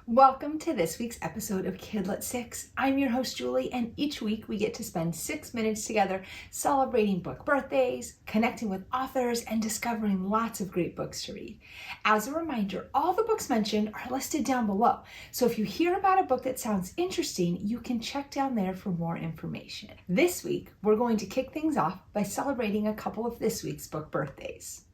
Welcome to this week's episode of Kidlet 6. I'm your host, Julie, and each week we get to spend 6 minutes together celebrating book birthdays, connecting with authors, and discovering lots of great books to read. As a reminder, all the books mentioned are listed down below, so if you hear about a book that sounds interesting, you can check down there for more information. This week, we're going to kick things off by celebrating a couple of this week's book birthdays.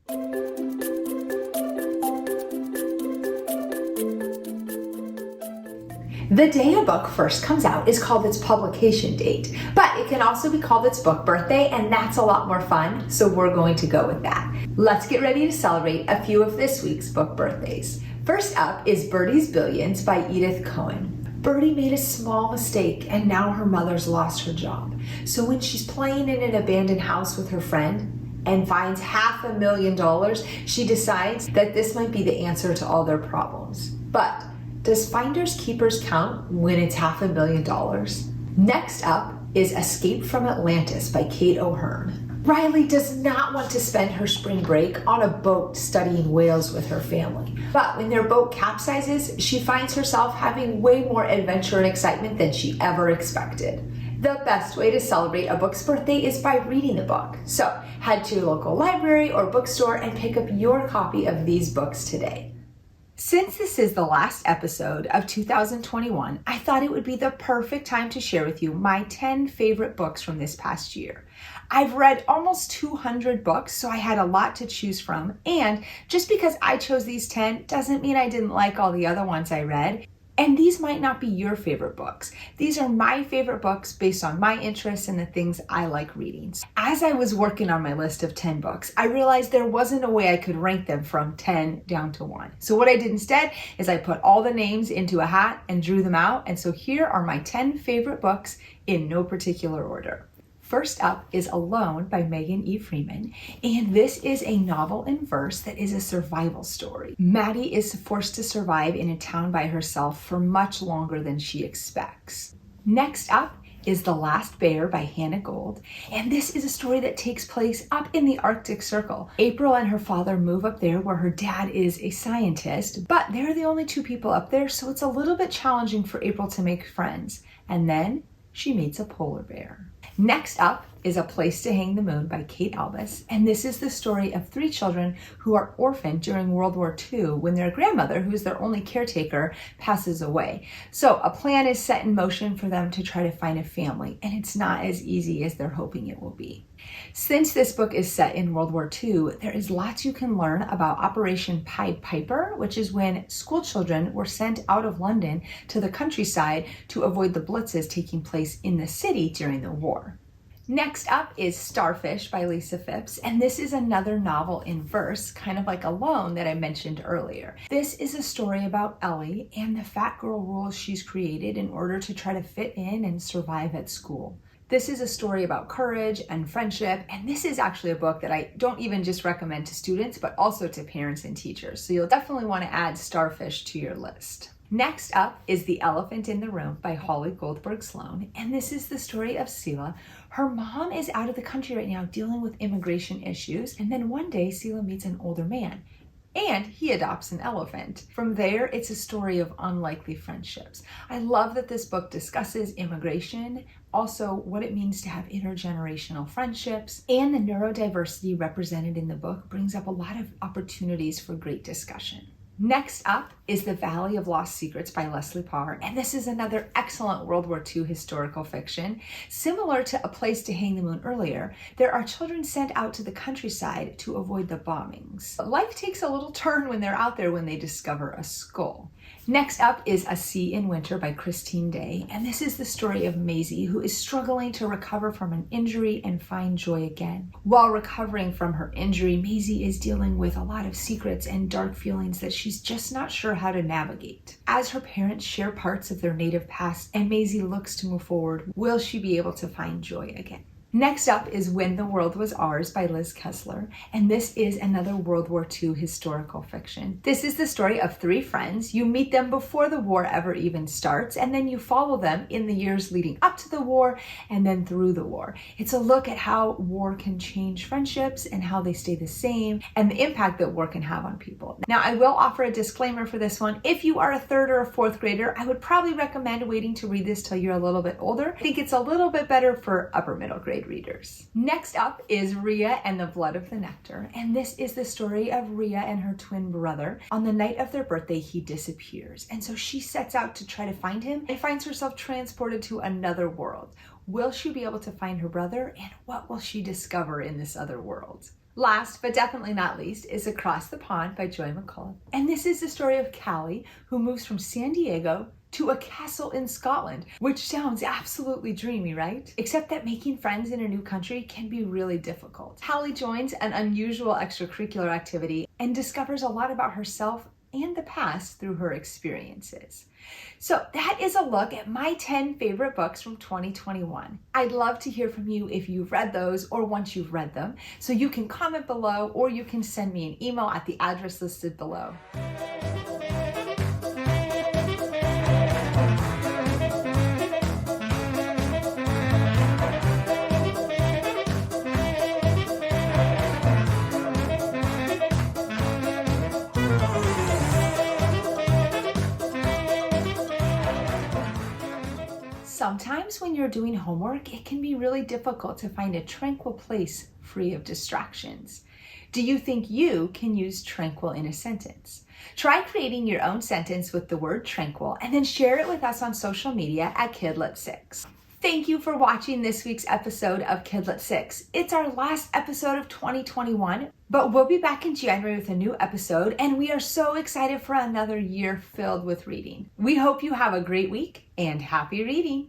The day a book first comes out is called its publication date, but it can also be called its book birthday, and that's a lot more fun, so we're going to go with that. Let's get ready to celebrate a few of this week's book birthdays. First up is Birdie's Billions by Edith Cohen. Birdie made a small mistake, and now her mother's lost her job. So when she's playing in an abandoned house with her friend and finds $500,000, she decides that this might be the answer to all their problems. But does finders keepers count when it's $500,000? Next up is Escape from Atlantis by Kate O'Hearn. Riley does not want to spend her spring break on a boat studying whales with her family. But when their boat capsizes, she finds herself having way more adventure and excitement than she ever expected. The best way to celebrate a book's birthday is by reading the book. So head to your local library or bookstore and pick up your copy of these books today. Since this is the last episode of 2021, I thought it would be the perfect time to share with you my 10 favorite books from this past year. I've read almost 200 books, so I had a lot to choose from, and just because I chose these 10 doesn't mean I didn't like all the other ones I read. And these might not be your favorite books. These are my favorite books based on my interests and the things I like reading. As I was working on my list of 10 books, I realized there wasn't a way I could rank them from 10 down to 1. So what I did instead is I put all the names into a hat and drew them out. And so here are my 10 favorite books in no particular order. First up is Alone by Megan E. Freeman, and this is a novel in verse that is a survival story. Maddie is forced to survive in a town by herself for much longer than she expects. Next up is The Last Bear by Hannah Gold, and this is a story that takes place up in the Arctic Circle. April and her father move up there where her dad is a scientist, but they're the only two people up there, so it's a little bit challenging for April to make friends. And then she meets a polar bear. Next up is A Place to Hang the Moon by Kate Albus, and this is the story of 3 children who are orphaned during World War II when their grandmother, who's their only caretaker, passes away. So a plan is set in motion for them to try to find a family, and it's not as easy as they're hoping it will be. Since this book is set in World War II, there is lots you can learn about Operation Pied Piper, which is when school children were sent out of London to the countryside to avoid the blitzes taking place in the city during the war. Next up is Starfish by Lisa Phipps, and this is another novel in verse, kind of like Alone that I mentioned earlier. This is a story about Ellie and the fat girl rules she's created in order to try to fit in and survive at school. This is a story about courage and friendship, and this is actually a book that I don't even just recommend to students, but also to parents and teachers. So you'll definitely want to add Starfish to your list. Next up is The Elephant in the Room by Holly Goldberg Sloan, and this is the story of Seela. Her mom is out of the country right now dealing with immigration issues, and then one day Seela meets an older man, and he adopts an elephant. From there, it's a story of unlikely friendships. I love that this book discusses immigration, also what it means to have intergenerational friendships, and the neurodiversity represented in the book brings up a lot of opportunities for great discussion. Next up is The Valley of Lost Secrets by Lesley Parr, and this is another excellent World War II historical fiction. Similar to A Place to Hang the Moon earlier, there are children sent out to the countryside to avoid the bombings. But life takes a little turn when they're out there when they discover a skull. Next up is A Sea in Winter by Christine Day, and this is the story of Maisie, who is struggling to recover from an injury and find joy again. While recovering from her injury, Maisie is dealing with a lot of secrets and dark feelings that she's just not sure how to navigate. As her parents share parts of their native past and Maisie looks to move forward, will she be able to find joy again? Next up is When the World Was Ours by Liz Kessler, and this is another World War II historical fiction. This is the story of three friends. You meet them before the war ever even starts, and then you follow them in the years leading up to the war and then through the war. It's a look at how war can change friendships and how they stay the same and the impact that war can have on people. Now, I will offer a disclaimer for this one. If you are a third or a fourth grader, I would probably recommend waiting to read this till you're a little bit older. I think it's a little bit better for upper middle grade readers. Next up is Rhea and the Blood of the Nectar, and this is the story of Rhea and her twin brother. On the night of their birthday, he disappears, and so she sets out to try to find him and finds herself transported to another world. Will she be able to find her brother, and what will she discover in this other world? Last, but definitely not least, is Across the Pond by Joy McCullough. And this is the story of Callie, who moves from San Diego to a castle in Scotland, which sounds absolutely dreamy, right? Except that making friends in a new country can be really difficult. Callie joins an unusual extracurricular activity and discovers a lot about herself and the past through her experiences. So that is a look at my 10 favorite books from 2021. I'd love to hear from you if you've read those or once you've read them. So you can comment below or you can send me an email at the address listed below. Sometimes when you're doing homework, it can be really difficult to find a tranquil place free of distractions. Do you think you can use tranquil in a sentence? Try creating your own sentence with the word tranquil and then share it with us on social media at Kidlit6. Thank you for watching this week's episode of Kidlit6. It's our last episode of 2021, but we'll be back in January with a new episode, and we are so excited for another year filled with reading. We hope you have a great week and happy reading.